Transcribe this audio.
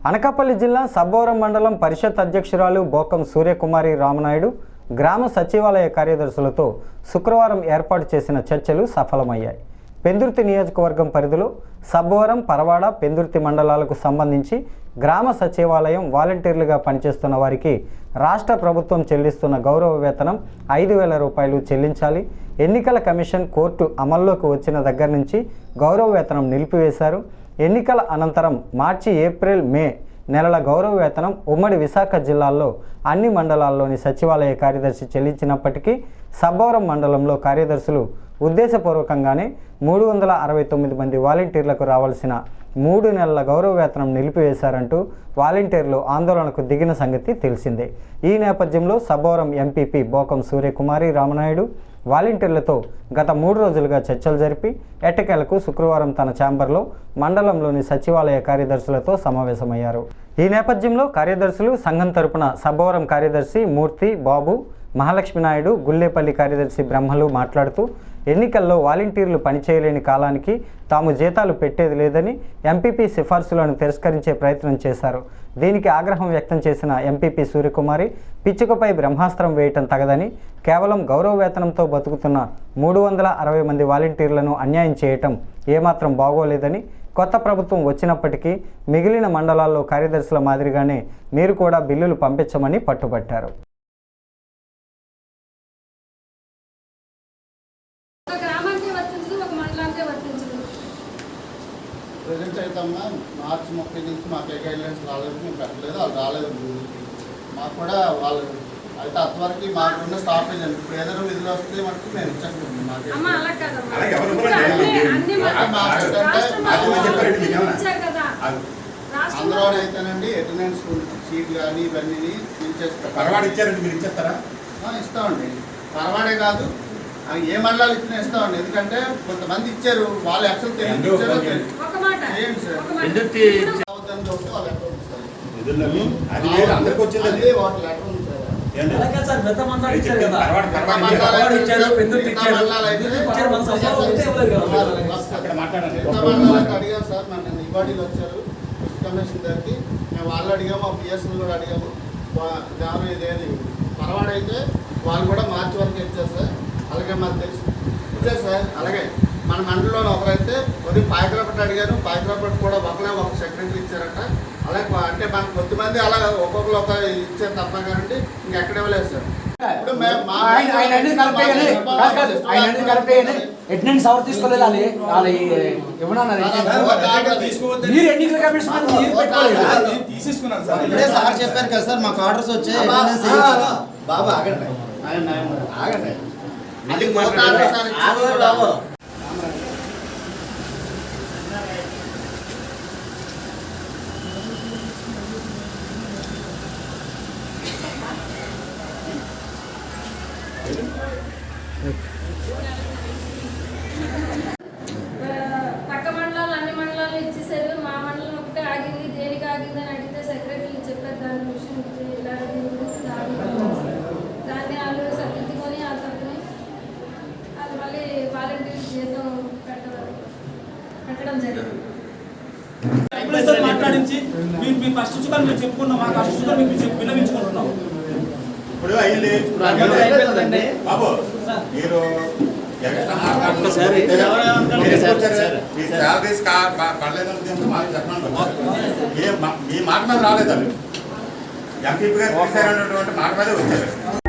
అనకాపల్లి జిల్లా సబ్బవరం మండలం పరిషత్ అధ్యక్షురాలు బోకం సూర్యకుమారి రామనాయుడు గ్రామ సచివాలయ కార్యదర్శులతో శుక్రవారం ఏర్పాటు చేసిన చర్చలు సఫలమయ్యాయి. పెందుర్తి నియోజకవర్గం పరిధిలో సబ్బవరం, పరవాడ, పెందుర్తి మండలాలకు సంబంధించి గ్రామ సచివాలయం వాలంటీర్లుగా పనిచేస్తున్న వారికి రాష్ట్ర ప్రభుత్వం చెల్లిస్తున్న గౌరవ వేతనం 5,000 రూపాయలు చెల్లించాలి. ఎన్నికల కమిషన్ కోర్టు అమల్లోకి వచ్చిన దగ్గర నుంచి గౌరవ వేతనం నిలిపివేశారు. ఎన్నికల అనంతరం మార్చి, ఏప్రిల్, మే నెలల గౌరవ వేతనం ఉమ్మడి విశాఖ జిల్లాల్లో అన్ని మండలాల్లోని సచివాలయ కార్యదర్శి చెల్లించినప్పటికీ సబ్బవరం మండలంలో కార్యదర్శులు ఉద్దేశపూర్వకంగానే 369 మంది వాలంటీర్లకు రావాల్సిన 3 నెలల గౌరవ వేతనం నిలిపివేశారంటూ వాలంటీర్లు ఆందోళనకు దిగిన సంగతి తెలిసిందే. ఈ నేపథ్యంలో సబ్బవరం ఎంపీపీ బోకం సూర్యకుమారి రామనాయుడు వాలంటీర్లతో గత 3 రోజులుగా చర్చలు జరిపి ఎట్టకేలకు శుక్రవారం తన ఛాంబర్లో మండలంలోని సచివాలయ కార్యదర్శులతో సమావేశమయ్యారు. ఈ నేపథ్యంలో కార్యదర్శులు సంఘం తరపున సబ్బవరం కార్యదర్శి మూర్తి, బాబు, మహాలక్ష్మి నాయుడు, గుల్లేపల్లి కార్యదర్శి బ్రహ్మలు మాట్లాడుతూ ఎన్నికల్లో వాలంటీర్లు పనిచేయలేని కాలానికి తాము జీతాలు పెట్టేది లేదని ఎంపీపీ సిఫార్సులను తిరస్కరించే ప్రయత్నం చేశారు. దీనికి ఆగ్రహం వ్యక్తం చేసిన ఎంపీపీ సూర్యకుమారి పిచ్చుకపై బ్రహ్మాస్త్రం వేయటం తగదని, కేవలం గౌరవ వేతనంతో బతుకుతున్న 360 మంది వాలంటీర్లను అన్యాయం చేయటం ఏమాత్రం బాగోలేదని, కొత్త ప్రభుత్వం వచ్చినప్పటికీ మిగిలిన మండలాల్లో కార్యదర్శుల మాదిరిగానే మీరు కూడా బిల్లులు పంపించమని పట్టుబట్టారు. ప్రజెంట్ అయితే మార్చి 30 నుంచి మాకు ఏ గైడ్లైన్స్ రాలేదు, మేము పెట్టలేదు, వాళ్ళు రాలేదు. మాకు కూడా వాళ్ళు అయితే అంతవరకు మాకున్న స్టాపేజ్ అండి. ఇప్పుడు ఏదైనా విధులు వస్తే మనకి మేము ఇచ్చేస్తున్నాం. అందులో అయితేనండి అటెండెన్స్ షీట్ కానీ ఇవన్నీ ఇస్తామండి. పరవాడే కాదు, ఏ మండలాలు ఇచ్చినా ఇస్తామండి. ఎందుకంటే కొంతమంది ఇచ్చారు, వాళ్ళు యాక్చువల్ అడిగారు సార్. నన్ను ఇవాడీలు వచ్చారు కమిషన్ దగ్గరికి, మేము వాళ్ళు అడిగాము, ఆ పిఎస్లు కూడా అడిగాము. ఇదేది పరవాడైతే వాళ్ళు కూడా మార్చి వరకు ఇచ్చారు సార్. అలాగే మాకు తెలుసు ఇచ్చారు సార్. అలాగే మన మండలంలో ఒకరైతే కొద్దిగా పాయకరాపట్టు అడిగాను, పాయకరాపట్టు కూడా ఒక సెక్రటరీ ఇచ్చారట. అలాగే అంటే మనకు కొద్దిమంది అలా ఒక్కొక్కరు ఒక ఇచ్చారు తప్ప కానీ ఇంకెక్కడ ఇవ్వలేదు సార్. ఇప్పుడు అటెండెన్స్ ఎవరు తీసుకోలేదు, సార్ చెప్పారు కదా సార్, మాకు ఆర్డర్స్ వచ్చాయి. బాబా ఆగండి ఆగండి పక్క మండలాలు అన్ని మండలాలు ఇచ్చేసారు, మా మండలం ఒకటే ఆగింది. దేనికి ఆగింది అని అడిగితే సెక్రటరీలు చెప్పారు దాని విషయం ఇలా దాన్ని వాళ్ళు సరిదిద్దుకొని ఆ తప్పుని అది మళ్ళీ వాలంటీర్ జీతం పెట్టడం జరిగింది. మాట్లాడించి మీ ఫస్ట్ చుక్కలు మేము చెప్పుకున్నాం, మా ఫస్ట్ చుక్కలు మీకు విన్నవించుకుంటున్నాం. ఇప్పుడు అయ్యింది బాబు, మీరు శాలరీస్ పడలేదని మాకు చెప్పండి. మీ మాట మీద రాలేదండి, ఎంపీ గారు వచ్చారన్నటువంటి మాట మీద వచ్చారు.